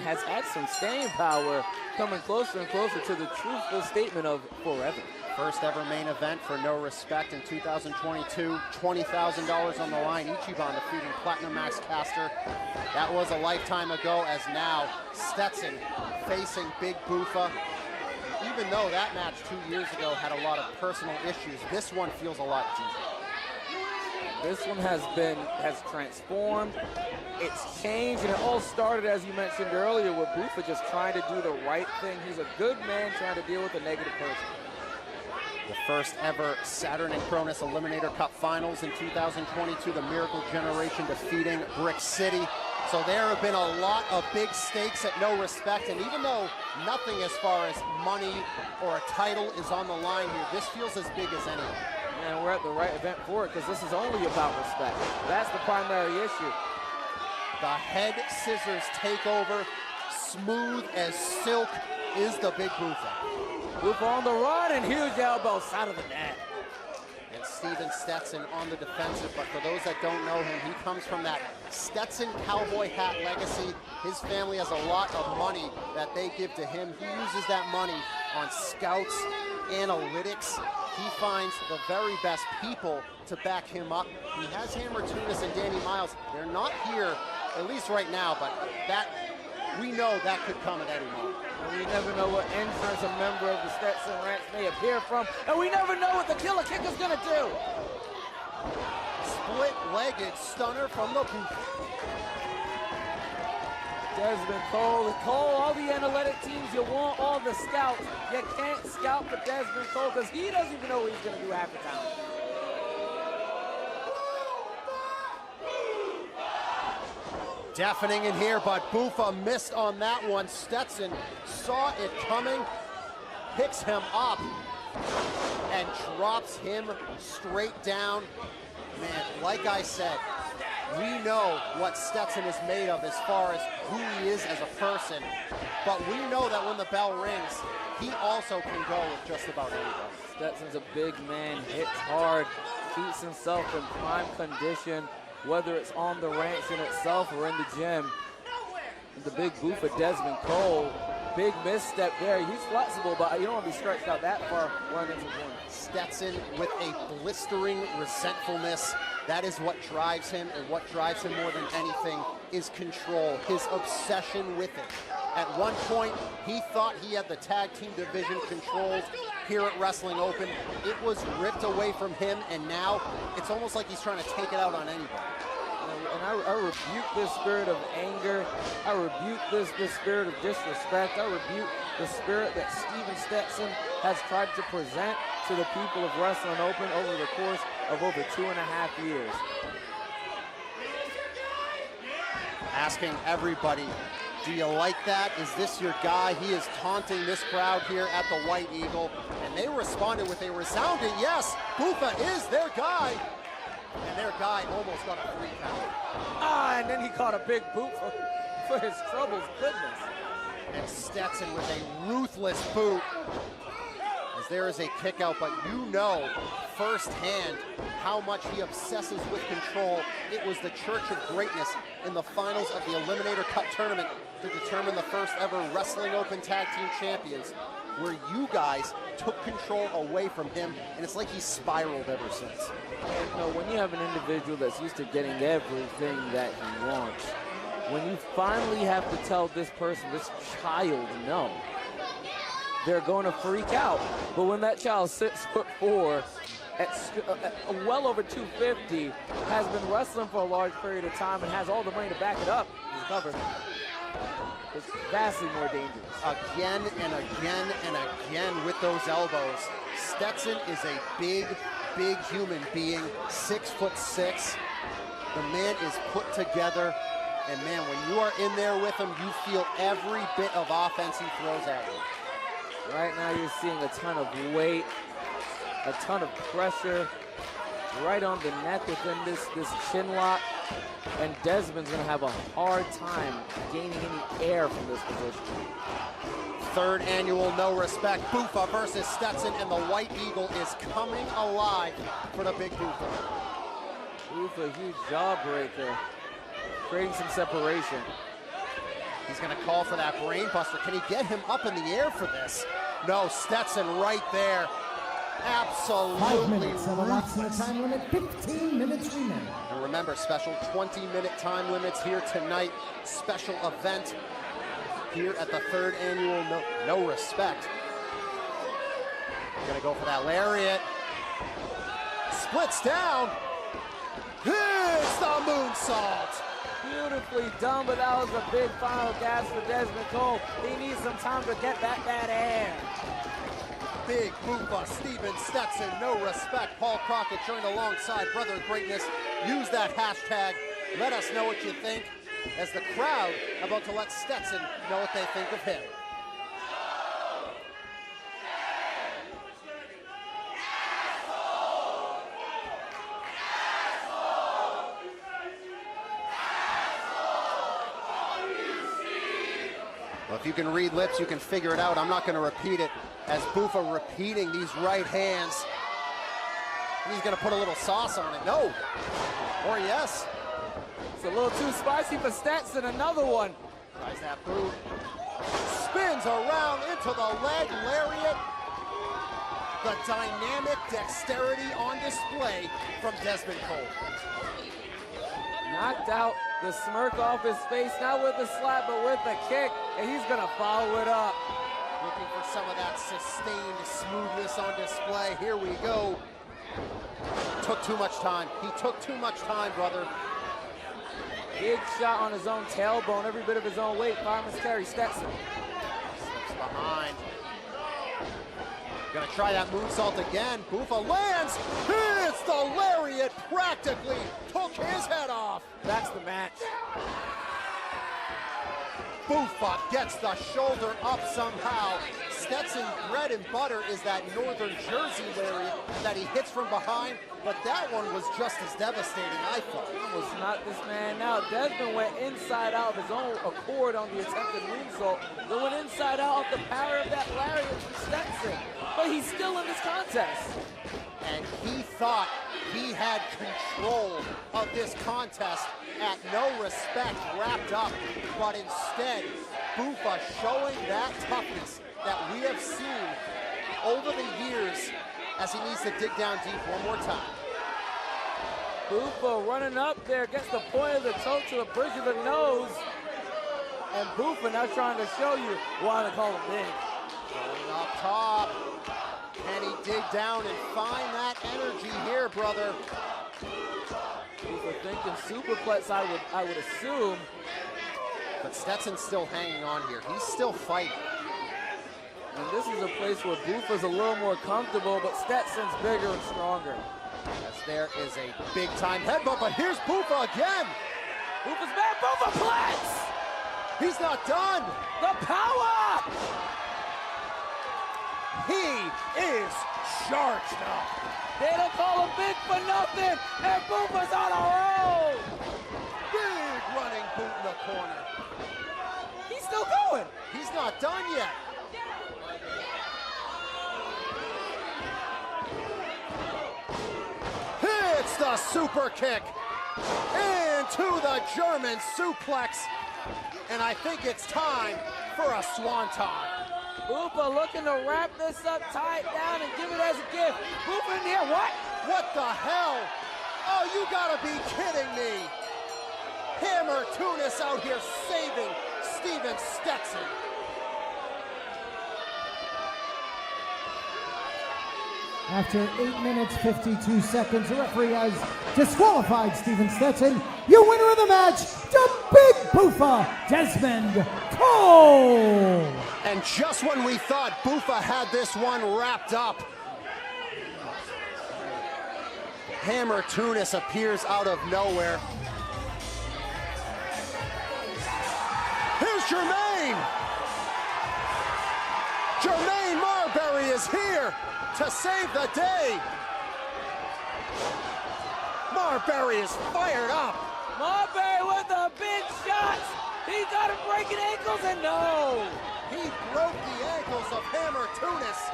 has had some staying power, coming closer and closer to the truthful statement of forever. First ever main event for No Respect in 2022. $20,000 on the line. Ichiban defeating Platinum Max Caster. That was a lifetime ago, as now Stetson facing Big Boofa. Even though that match 2 years ago had a lot of personal issues, this one feels a lot deeper. This one has transformed. It's changed, and it all started, as you mentioned earlier, with Boofa just trying to do the right thing. He's a good man trying to deal with a negative person. The first ever Saturn and Cronus Eliminator Cup Finals in 2022, the Miracle Generation defeating Brick City. So there have been a lot of big stakes at No Respect, and even though nothing as far as money or a title is on the line here, this feels as big as any. And we're at the right event for it, because this is only about respect. That's the primary issue. The head scissors takeover, smooth as silk, is the Big Boofa. Boofa on the run, and huge elbow, side of the net. And Steven Stetson on the defensive, but for those that don't know him, he comes from that Stetson cowboy hat legacy. His family has a lot of money that they give to him. He uses that money on scouts, analytics. He finds the very best people to back him up. He has Hammer Tunis and Danny Miles. They're not here, at least right now, but that we know that could come at any moment. And we never know what entrance a member of the Stetson Ranch may appear from, and we never know what the killer kick is gonna do. Split-legged stunner from the Boofa. Dezmond, Cole, all the analytic teams you want, all the scouts. You can't scout for Dezmond Cole because he doesn't even know what he's gonna do half the time. Deafening in here, but Boofa missed on that one. Stetson saw it coming, picks him up, and drops him straight down. Man, like I said, we know what Stetson is made of as far as who he is as a person, but we know that when the bell rings, he also can go with just about anybody. Stetson's a big man, hits hard, keeps himself in prime condition, whether it's on the ranch in itself or in the gym. The Big Boofa, Dezmond Cole, big misstep there. He's flexible, but you don't want to be stretched out that far running into the corner. Stetson with a blistering resentfulness. That is what drives him, and what drives him more than anything is control, his obsession with it. At one point, he thought he had the tag team division controlled here at Wrestling Open. It was ripped away from him, and now it's almost like he's trying to take it out on anybody. And I rebuke this spirit of anger. I rebuke this spirit of disrespect. I rebuke the spirit that Steven Stetson has tried to present to the people of Wrestling Open over the course of over 2.5 years. Asking everybody, do you like that? Is this your guy? He is taunting this crowd here at the White Eagle, and they responded with a resounding yes. Boofa is their guy, and their guy almost got a 3 count. And then he caught a big boot for his troubles, goodness. And Stetson with a ruthless boot, as there is a kick out, but you know firsthand how much he obsesses with control. It was the Church of Greatness in the finals of the Eliminator Cup tournament to determine the first ever Wrestling Open Tag Team Champions, where you guys took control away from him, and it's like he's spiraled ever since. And, you know, when you have an individual that's used to getting everything that he wants, when you finally have to tell this person, this child, no, they're going to freak out. But when that child 6'4", at well over 250, has been wrestling for a large period of time and has all the money to back it up, he's covered. It's vastly more dangerous. Again and again and again with those elbows. Stetson is a big, big human being, 6'6". The man is put together, and man, when you are in there with him, you feel every bit of offense he throws at you. Right now you're seeing a ton of weight, a ton of pressure right on the neck within this chin lock, and Dezmond's gonna have a hard time gaining any air from this position. Third annual No Respect, Boofa versus Stetson, and the White Eagle is coming alive for the Big Boofa. Boofa, huge jawbreaker, creating some separation. He's gonna call for that brain buster. Can he get him up in the air for this? No, Stetson right there. Absolutely 5 minutes of ruthless. elapsed time limit, 15 minutes remaining. And remember, special 20-minute time limits here tonight. Special event here at the 3rd annual No Respect. Gonna go for that lariat. Splits down. Here's the moonsault. Beautifully done, but that was a big final gas for Dezmond Cole. He needs some time to get that air. Big Boofa, Stetson, no respect. Paul Crockett joined alongside Brother Greatness. Use that hashtag. Let us know what you think as the crowd about to let Stetson know what they think of him. Well, if you can read lips, you can figure it out. I'm not going to repeat it as Boofa repeating these right hands. He's going to put a little sauce on it. No. Or yes. It's a little too spicy for Stetson. Another one. Tries that boot. Spins around into the leg lariat. The dynamic dexterity on display from Dezmond Cole. Knocked out the smirk off his face, not with a slap, but with a kick, and he's gonna follow it up. Looking for some of that sustained smoothness on display. Here we go. Took too much time. He took too much time, brother. Big shot on his own tailbone, every bit of his own weight. Fireman's carry, Stetson. Slips behind. Gonna try that moonsault again. Boofa lands. Hits the lariat. Practically took his head off. That's the match. Boofa gets the shoulder up somehow. Stetson bread and butter is that Northern Jersey lariat that he hits from behind, but that one was just as devastating, I thought. Almost knocked this man out. Dezmond went inside out of his own accord on the attempted moonsault. They went inside out of the power of that lariat from Stetson. But he's still in this contest. And he thought he had control of this contest at No Respect wrapped up. But instead, Boofa showing that toughness that we have seen over the years as he needs to dig down deep one more time. Boofa running up there, gets the point of the toe to the bridge of the nose. And Boofa now trying to show you why they call him big. Going up top. Can he dig down and find that energy here, brother? Boofa thinking superplex, I would assume. But Stetson's still hanging on here. He's still fighting. And this is a place where Boofa's a little more comfortable, but Stetson's bigger and stronger. As there is a big time headbutt, but here's Boofa again. Boofa's back, Boofa plex! He's not done. The power! He is charged up. They don't call him big for nothing, and Boofa's on a roll! Big running boot in the corner. He's still going. He's not done yet. Hits the super kick into the German suplex. And I think it's time for a swanton. Boofa looking to wrap this up, tie it down, and give it as a gift. Boofa in here, what? What the hell? Oh, you gotta be kidding me. Hammer Tunis out here saving Steven Stetson. After 8 minutes, 52 seconds, the referee has disqualified Steven Stetson. Your winner of the match, the Big Boofa, Dezmond Cole. And just when we thought Boofa had this one wrapped up, Hammer Tunis appears out of nowhere. Here's Jermaine! Jermaine Marbury is here to save the day. Marbury is fired up. Marbury with the big shots. He got him breaking ankles, and no. He broke the ankles of Hammer Tunis.